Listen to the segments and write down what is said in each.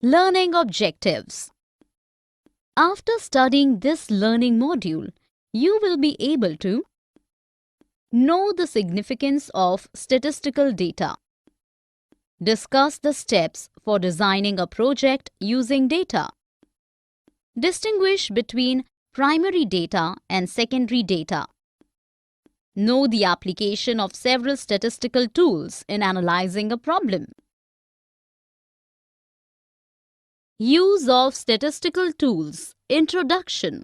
Learning objectives. After studying this learning module, you will be able to know the significance of statistical data, discuss the steps for designing a project using data, distinguish between primary data and secondary data, know the application of several statistical tools in analyzing a problem. Use of statistical tools. Introduction.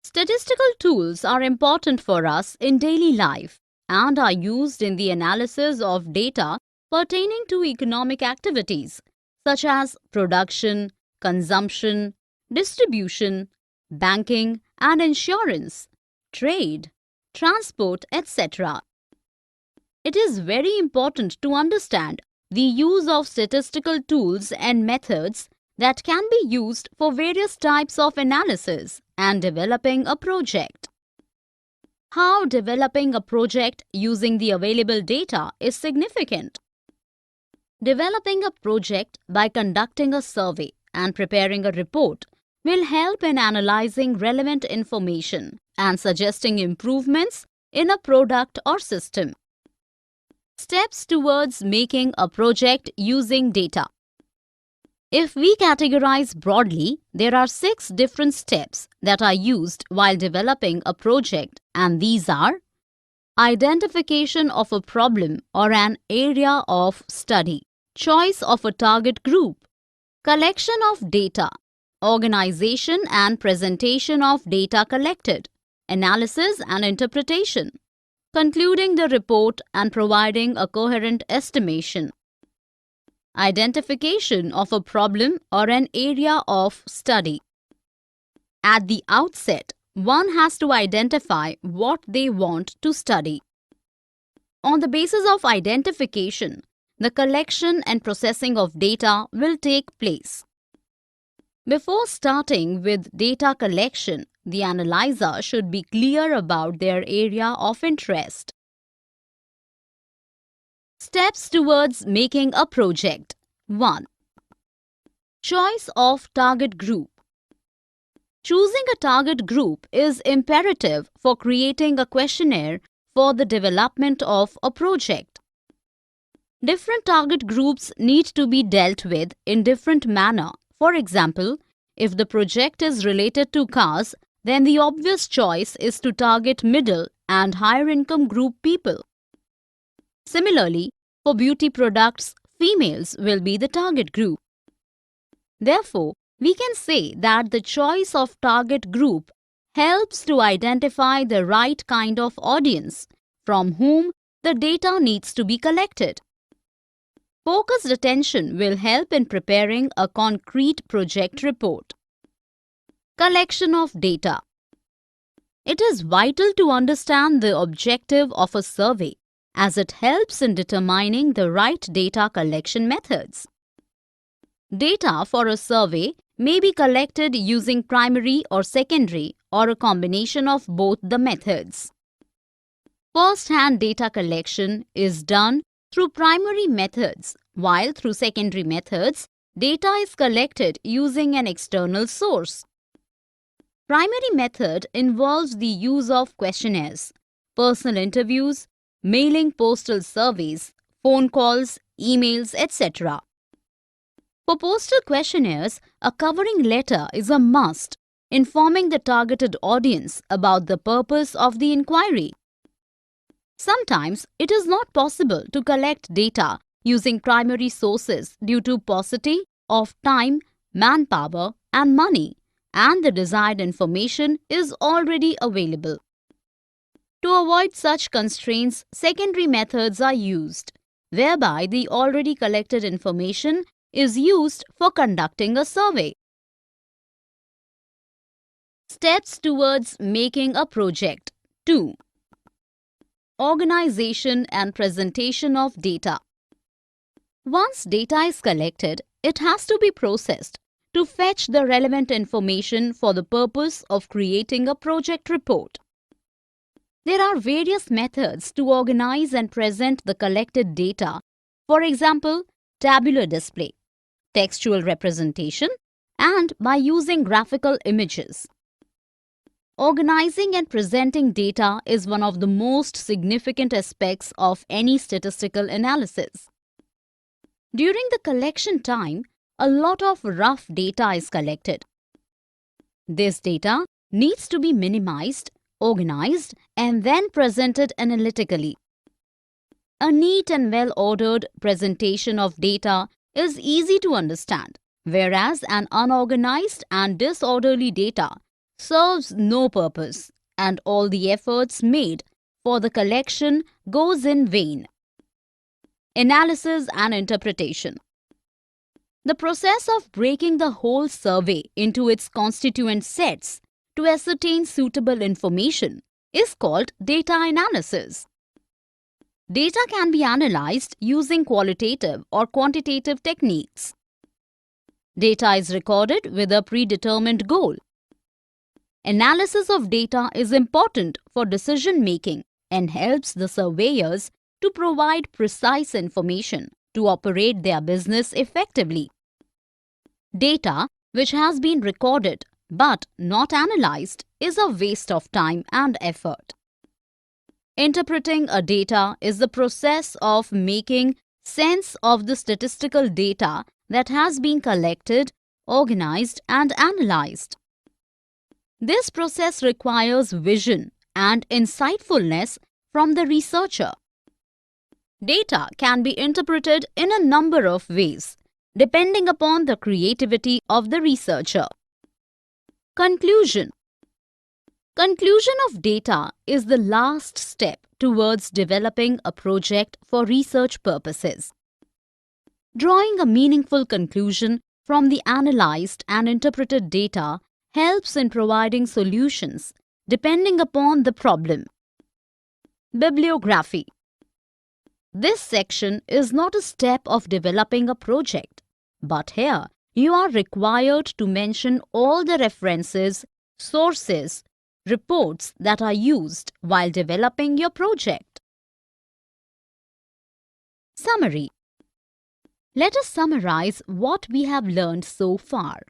Statistical tools are important for us in daily life and are used in the analysis of data pertaining to economic activities such as production, consumption, distribution, banking and insurance, trade, transport, etc. It is very important to understand the use of statistical tools and methods that can be used for various types of analysis and developing a project. How developing a project using the available data is significant. Developing a project by conducting a survey and preparing a report will help in analyzing relevant information and suggesting improvements in a product or system. Steps towards making a project using data. If we categorize broadly, there are 6 different steps that are used while developing a project, and these are identification of a problem or an area of study, choice of a target group, collection of data, organization and presentation of data collected, analysis and interpretation, concluding the report and providing a coherent estimation. Identification of a problem or an area of study. At the outset, one has to identify what they want to study. On the basis of identification, the collection and processing of data will take place. Before starting with data collection, the analyzer should be clear about their area of interest. Steps towards making a project. 1. Choice of target group. Choosing a target group is imperative for creating a questionnaire for the development of a project. Different target groups need to be dealt with in different manner. For example, if the project is related to cars, then the obvious choice is to target middle and higher income group people. Similarly, for beauty products, females will be the target group. Therefore, we can say that the choice of target group helps to identify the right kind of audience from whom the data needs to be collected. Focused attention will help in preparing a concrete project report. Collection of data. It is vital to understand the objective of a survey as it helps in determining the right data collection methods. Data for a survey may be collected using primary or secondary or a combination of both the methods. First-hand data collection is done through primary methods, while through secondary methods, data is collected using an external source. Primary method involves the use of questionnaires, personal interviews, mailing postal surveys, phone calls, emails, etc. For postal questionnaires, a covering letter is a must, informing the targeted audience about the purpose of the inquiry. Sometimes it is not possible to collect data using primary sources due to paucity of time, manpower, and money, and the desired information is already available. To avoid such constraints, secondary methods are used, whereby the already collected information is used for conducting a survey. Steps towards making a project. 2. Organization and presentation of data. Once data is collected, it has to be processed to fetch the relevant information for the purpose of creating a project report. There are various methods to organize and present the collected data. For example, tabular display, textual representation, and by using graphical images. Organizing and presenting data is one of the most significant aspects of any statistical analysis. During the collection time, a lot of rough data is collected. This data needs to be minimized, organized, and then presented analytically. A neat and well-ordered presentation of data is easy to understand, whereas an unorganized and disorderly data serves no purpose, and all the efforts made for the collection goes in vain. Analysis and interpretation. The process of breaking the whole survey into its constituent sets to ascertain suitable information is called data analysis. Data can be analyzed using qualitative or quantitative techniques. Data is recorded with a predetermined goal. Analysis of data is important for decision making and helps the surveyors to provide precise information to operate their business effectively. Data which has been recorded but not analyzed is a waste of time and effort. Interpreting a data is the process of making sense of the statistical data that has been collected, organized, and analyzed. This process requires vision and insightfulness from the researcher. Data can be interpreted in a number of ways, depending upon the creativity of the researcher. Conclusion. Conclusion of data is the last step towards developing a project for research purposes. Drawing a meaningful conclusion from the analyzed and interpreted data helps in providing solutions depending upon the problem. Bibliography. This section is not a step of developing a project, but here you are required to mention all the references, sources, reports that are used while developing your project. Summary. Let us summarize what we have learned so far.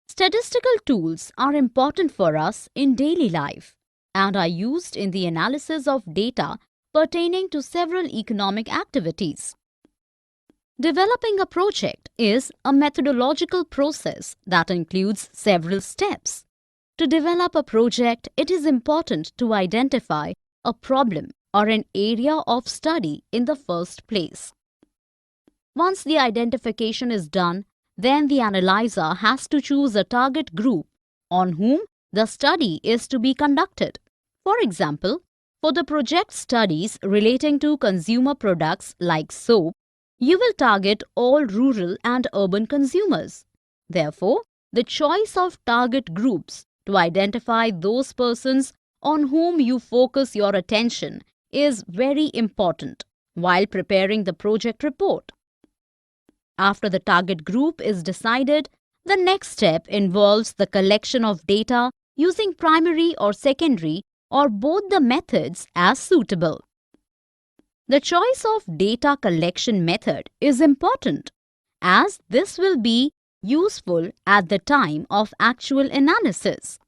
Statistical tools are important for us in daily life and are used in the analysis of data pertaining to several economic activities. Developing a project is a methodological process that includes several steps. To develop a project, it is important to identify a problem or an area of study in the first place. Once the identification is done, then the analyzer has to choose a target group on whom the study is to be conducted. For example, for the project studies relating to consumer products like soap, you will target all rural and urban consumers. Therefore, the choice of target groups to identify those persons on whom you focus your attention is very important while preparing the project report. After the target group is decided, the next step involves the collection of data using primary or secondary or both the methods as suitable. The choice of data collection method is important as this will be useful at the time of actual analysis.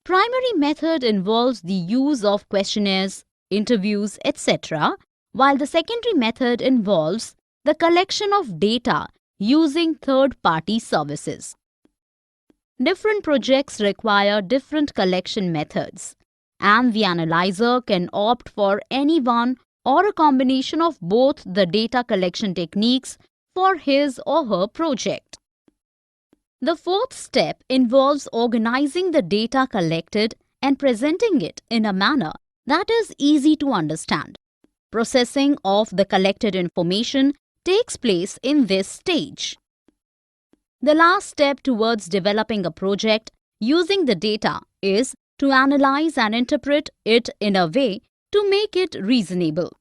Primary method involves the use of questionnaires, interviews, etc., while the secondary method involves the collection of data using third-party services. Different projects require different collection methods, and the analyzer can opt for any one or a combination of both the data collection techniques for his or her project. The fourth step involves organizing the data collected and presenting it in a manner that is easy to understand. Processing of the collected information takes place in this stage. The last step towards developing a project using the data is to analyze and interpret it in a way to make it reasonable.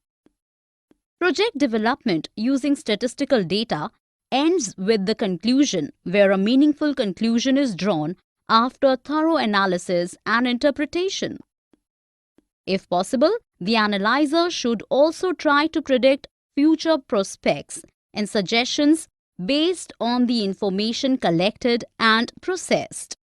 Project development using statistical data ends with the conclusion where a meaningful conclusion is drawn after thorough analysis and interpretation. If possible, the analyzer should also try to predict future prospects and suggestions based on the information collected and processed.